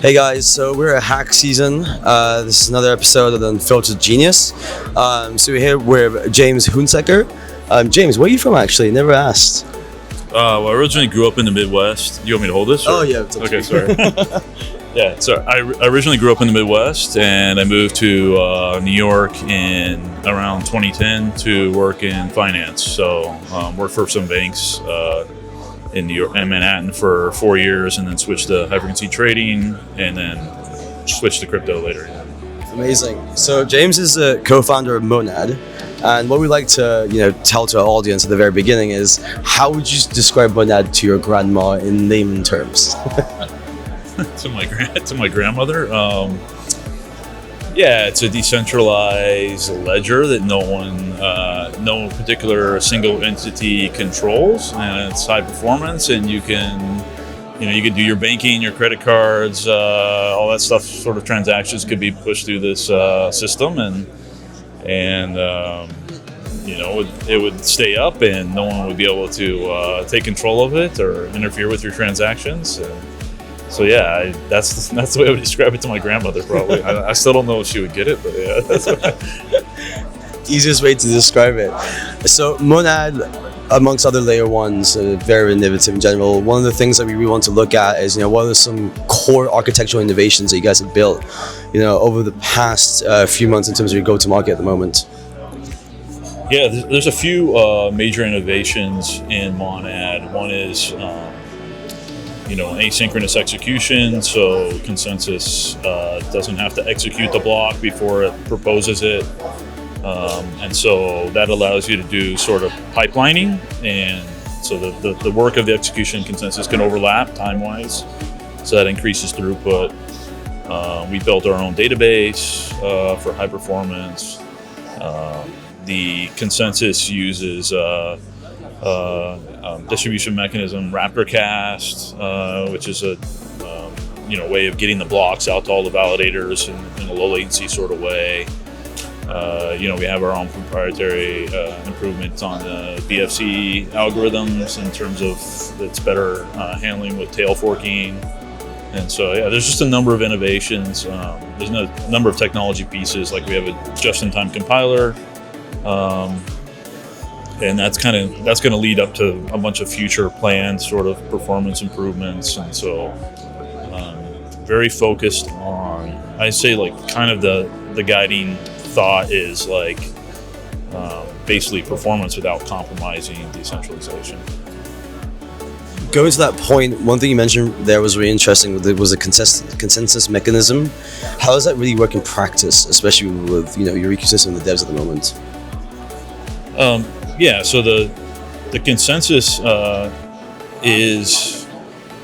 Hey guys, so we're at hack season. This is another episode of the Unfiltered Genius. So we're here with James Hunsaker. James, where are you from actually? Never asked. Well, I originally grew up in the Midwest. You want me to hold this? Or? Oh yeah. Okay, sorry. Yeah, so I originally grew up in the Midwest, and I moved to New York in around 2010 to work in finance. So worked for some banks in New York and Manhattan for 4 years, and then switched to high-frequency trading, and then switched to crypto later. Amazing. So James is a co-founder of Monad, and what we like to tell to our audience at the very beginning is, how would you describe Monad to your grandma in layman terms? to my grandmother. Yeah, it's a decentralized ledger that no particular single entity controls, and it's high performance, and you can do your banking, your credit cards, all that stuff. Sort of transactions could be pushed through this system, and it would stay up, and no one would be able to take control of it or interfere with your transactions. So yeah, that's the way I would describe it to my grandmother. Probably, I still don't know if she would get it, but yeah, that's easiest way to describe it. So Monad, amongst other layer ones, very innovative in general. One of the things that we really want to look at is, what are some core architectural innovations that you guys have built, over the past few months in terms of your go-to-market at the moment. Yeah, there's a few major innovations in Monad. One is asynchronous execution, so consensus doesn't have to execute the block before it proposes it, and so that allows you to do sort of pipelining, and so the work of the execution consensus can overlap time-wise, so that increases throughput. We built our own database for high performance. The consensus uses distribution mechanism Raptorcast, which is a way of getting the blocks out to all the validators in a low latency sort of way. We have our own proprietary improvements on the BFC algorithms in terms of it's better handling with tail forking. And so, yeah, there's just a number of innovations. There's a number of technology pieces, like we have a just-in-time compiler. And that's going to lead up to a bunch of future planned sort of performance improvements, and so very focused on, I say, like, kind of the guiding thought is like basically performance without compromising decentralization. Going to that point, one thing you mentioned there was really interesting. There was a consensus mechanism. How does that really work in practice, especially with your ecosystem, the devs at the moment? Yeah, so the consensus is,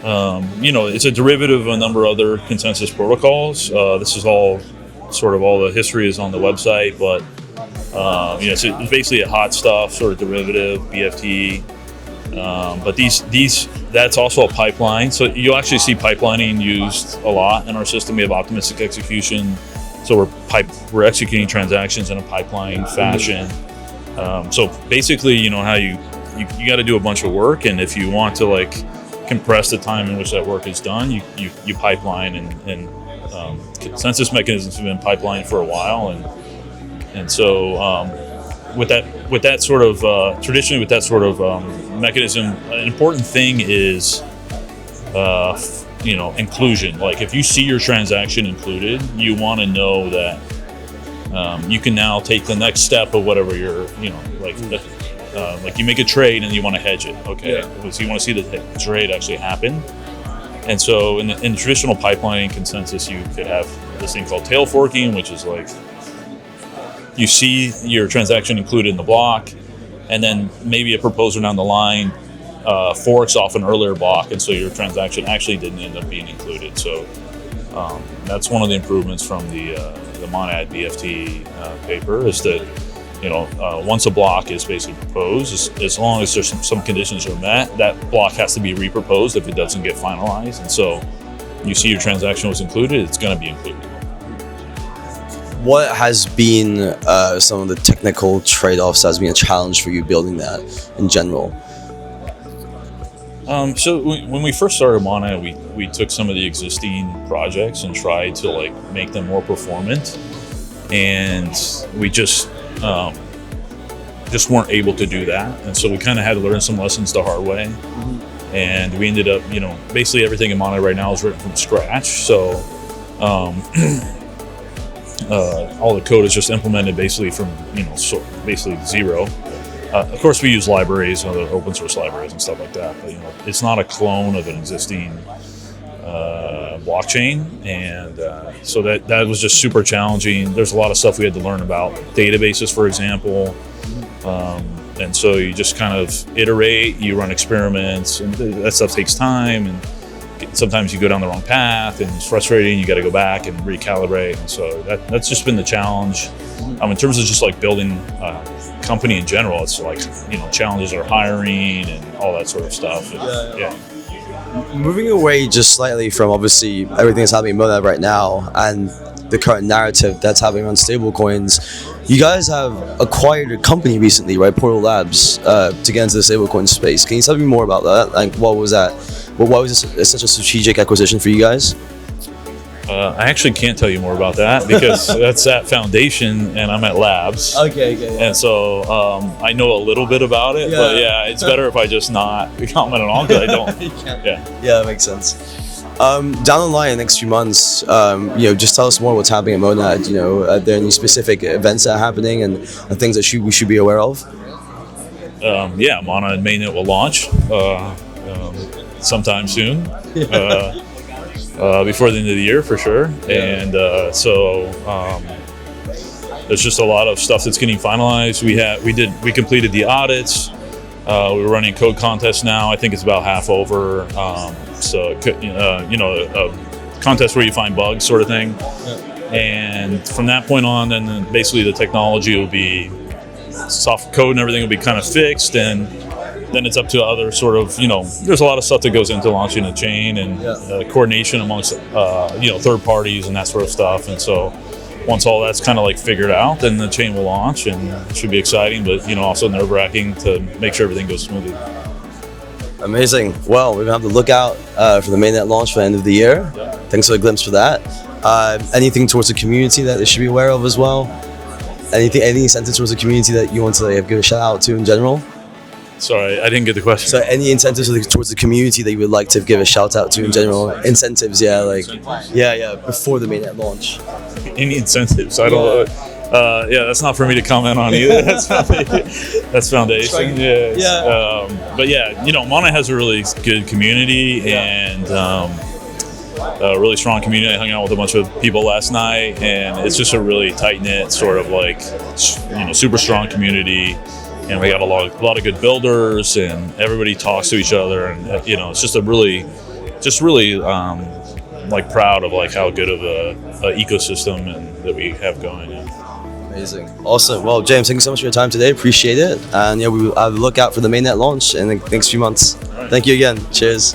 it's a derivative of a number of other consensus protocols. This is all the history is on the website, but it's basically a hot stuff sort of derivative, BFT. But that's also a pipeline. So you'll actually see pipelining used a lot in our system. We have optimistic execution, so we're executing transactions in a pipeline fashion. So basically, how you got to do a bunch of work, and if you want to compress the time in which that work is done, you pipeline, and consensus mechanisms have been pipelined for a while, and so with that sort of traditionally with that sort of mechanism, an important thing is inclusion. Like, if you see your transaction included, you want to know that you can now take the next step of whatever you're, like you make a trade and you want to hedge it. Okay, yeah. So you want to see the trade actually happen. And so in the traditional pipelining consensus, you could have this thing called tail forking, which is like you see your transaction included in the block, and then maybe a proposer down the line forks off an earlier block, and so your transaction actually didn't end up being included. So that's one of the improvements from the Monad BFT paper, is that once a block is basically proposed, as long as there's some conditions are met, that block has to be reproposed if it doesn't get finalized. And so you see your transaction was included, it's going to be included. What has been some of the technical trade-offs that has been a challenge for you building that in general? When we first started Mana, we took some of the existing projects and tried to like make them more performant, and we just weren't able to do that, and so we kind of had to learn some lessons the hard way. And we ended up, basically everything in Mana right now is written from scratch. So all the code is just implemented basically from, basically zero. Of course, we use libraries, other open source libraries and stuff like that. But it's not a clone of an existing blockchain, and so that was just super challenging. There's a lot of stuff we had to learn about databases, for example. And so you just kind of iterate, you run experiments, and that stuff takes time, and sometimes you go down the wrong path, and it's frustrating. You got to go back and recalibrate, and so that's just been the challenge. In terms of just like building a company in general, it's like challenges are hiring and all that sort of stuff. Yeah. Moving away just slightly from obviously everything that's happening in Monad right now and the current narrative that's happening on stablecoins, you guys have acquired a company recently, right? Portal Labs, to get into the stablecoin space. Can you tell me more about that? Like, what was that? Why was this such a strategic acquisition for you guys? I actually can't tell you more about that because that's at Foundation and I'm at Labs. Okay. Yeah. And so I know a little bit about it, but it's better if I just not comment on all because I don't. Yeah, that makes sense. Down the line, in the next few months, just tell us more what's happening at Monad. Are there any specific events that are happening and things that we should be aware of? Mana and mainnet will launch sometime soon, before the end of the year for sure. And there's just a lot of stuff that's getting finalized. We completed the audits. We're running a code contest now. I think it's about half over. So a contest where you find bugs, sort of thing. And from that point on, then basically the technology will be soft code and everything will be kind of fixed, and then it's up to other sort of there's a lot of stuff that goes into launching a chain and coordination amongst third parties and that sort of stuff. And so once all that's kind of like figured out, then the chain will launch, and it should be exciting, but also nerve-wracking to make sure everything goes smoothly. Amazing. Well, we're gonna have to look out for the mainnet launch for the end of the year. Thanks for the glimpse for that. Anything towards the community that they should be aware of as well? Any incentives towards the community that you want to give a shout out to in general? Sorry, I didn't get the question. So any incentives towards the community that you would like to give a shout out to in general? Incentives, before the mainnet launch. Any incentives? I don't know. That's not for me to comment on either. That's Foundation. But Mana has a really good community and a really strong community. I hung out with a bunch of people last night, and it's just a really tight-knit sort of like super strong community. And we got a lot of good builders, and everybody talks to each other, and it's just really proud of like how good of a ecosystem and that we have going. Amazing, awesome. Well, James, thank you so much for your time today. Appreciate it, and we will look out for the mainnet launch in the next few months. Right. Thank you again. Cheers.